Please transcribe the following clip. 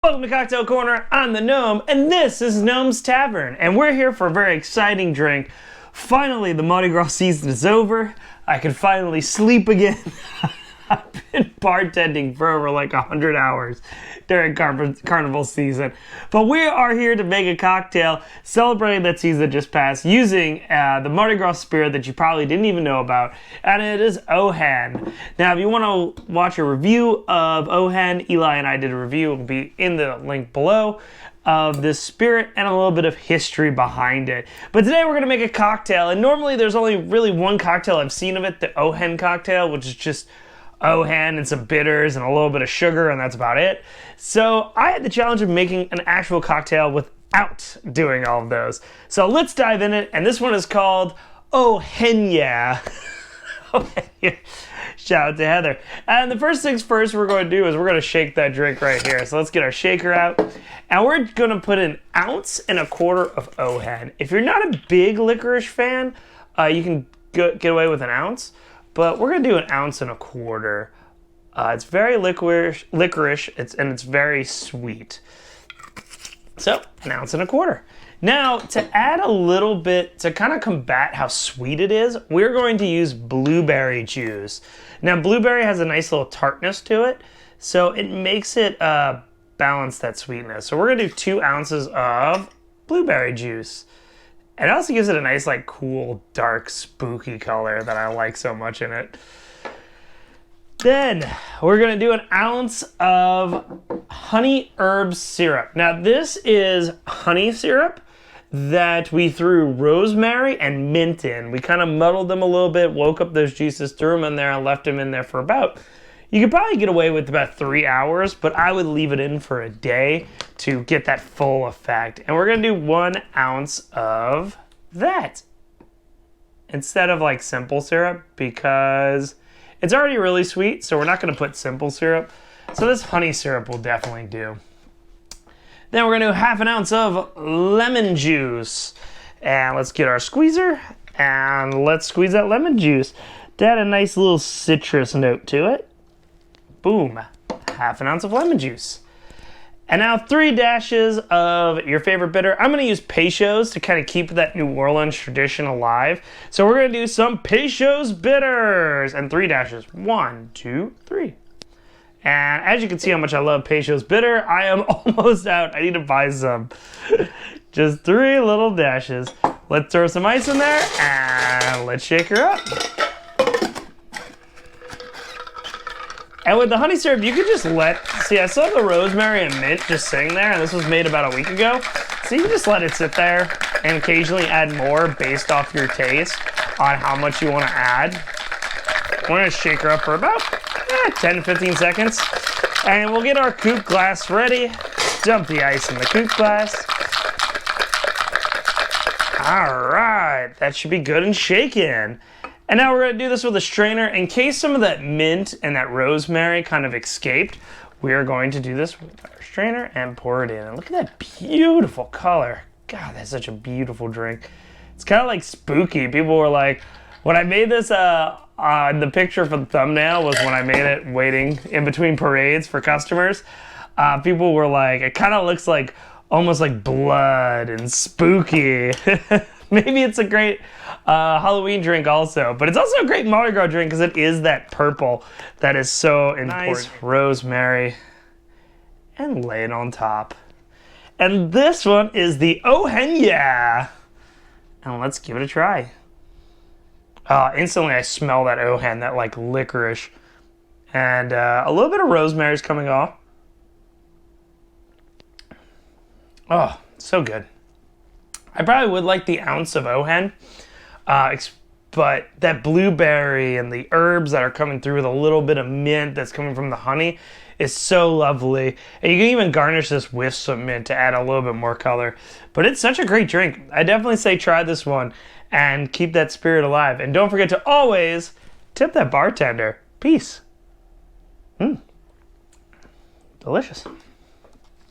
Welcome to Cocktail Corner. I'm the Gnome, and this is Gnome's Tavern, and we're here for a very exciting drink. Finally, the Mardi Gras season is over. I can finally sleep again. I've been bartending for over like 100 hours during carnival season. But we are here to make a cocktail celebrating that season that just passed using the Mardi Gras spirit that you probably didn't even know about, and it is Ojen. Now, if you want to watch a review of Ojen, Eli and I did a review. It will be in the link below of this spirit and a little bit of history behind it. But today we're going to make a cocktail, and normally there's only really one cocktail I've seen of it, the Ojen cocktail, which is just Ojen and some bitters and a little bit of sugar, and that's about it. So I had the challenge of making an actual cocktail without doing all of those. So let's dive in it, and this one is called Ojen-Ya. Ojen-Ya. Shout out to Heather. And the first things first we're going to do is we're going to shake that drink right here. So let's get our shaker out, and we're going to put 1.25 ounces of Ojen. If you're not a big licorice fan, you can get away with 1 ounce. But we're going to do 1.25 ounces. It's very licorice, and it's very sweet. So, 1.25 ounces. Now, to add a little bit, to kind of combat how sweet it is, we're going to use blueberry juice. Now, blueberry has a nice little tartness to it, so it makes it balance that sweetness. So we're going to do 2 ounces of blueberry juice. It also gives it a nice, like, cool, dark, spooky color that I like so much in it. Then, we're going to do 1 ounce of honey herb syrup. Now, this is honey syrup that we threw rosemary and mint in. We kind of muddled them a little bit, woke up those juices, threw them in there, and left them in there for about... You could probably get away with about 3 hours, but I would leave it in for a day to get that full effect. And we're going to do 1 ounce of that instead of like simple syrup, because it's already really sweet, so we're not going to put simple syrup. So this honey syrup will definitely do. Then we're going to do 1/2 ounce of lemon juice. And let's get our squeezer, and let's squeeze that lemon juice to add a nice little citrus note to it. Boom, 1/2 ounce of lemon juice. And now 3 dashes of your favorite bitter. I'm gonna use Peychaud's to kind of keep that New Orleans tradition alive. So we're gonna do some Peychaud's bitters, and 3 dashes, 1, 2, 3. And as you can see how much I love Peychaud's bitter, I am almost out. I need to buy some. Just 3 little dashes. Let's throw some ice in there, and let's shake her up. And with the honey syrup, you could just see, I saw the rosemary and mint just sitting there, and this was made about a week ago. So you can just let it sit there and occasionally add more based off your taste on how much you want to add. We're going to shake her up for about 10 to 15 seconds. And we'll get our coupe glass ready. Dump the ice in the coupe glass. All right, that should be good and shaken. And now we're going to do this with a strainer. In case some of that mint and that rosemary kind of escaped, we are going to do this with our strainer and pour it in. And look at that beautiful color. God, that's such a beautiful drink. It's kind of like spooky. People were like, when I made this, the picture for the thumbnail was when I made it waiting in between parades for customers. People were like, it kind of looks like almost like blood and spooky. Maybe it's a great Halloween drink also, but it's also a great Mardi Gras drink because it is that purple that is so important. Nice rosemary, and lay it on top. And this one is the Ojen-Ya. And let's give it a try. Instantly I smell that Ojen, that like licorice, and a little bit of rosemary is coming off. Oh, so good. I probably would like the ounce of Ojen, but that blueberry and the herbs that are coming through with a little bit of mint that's coming from the honey is so lovely. And you can even garnish this with some mint to add a little bit more color. But it's such a great drink. I definitely say try this one and keep that spirit alive. And don't forget to always tip that bartender. Peace. Delicious.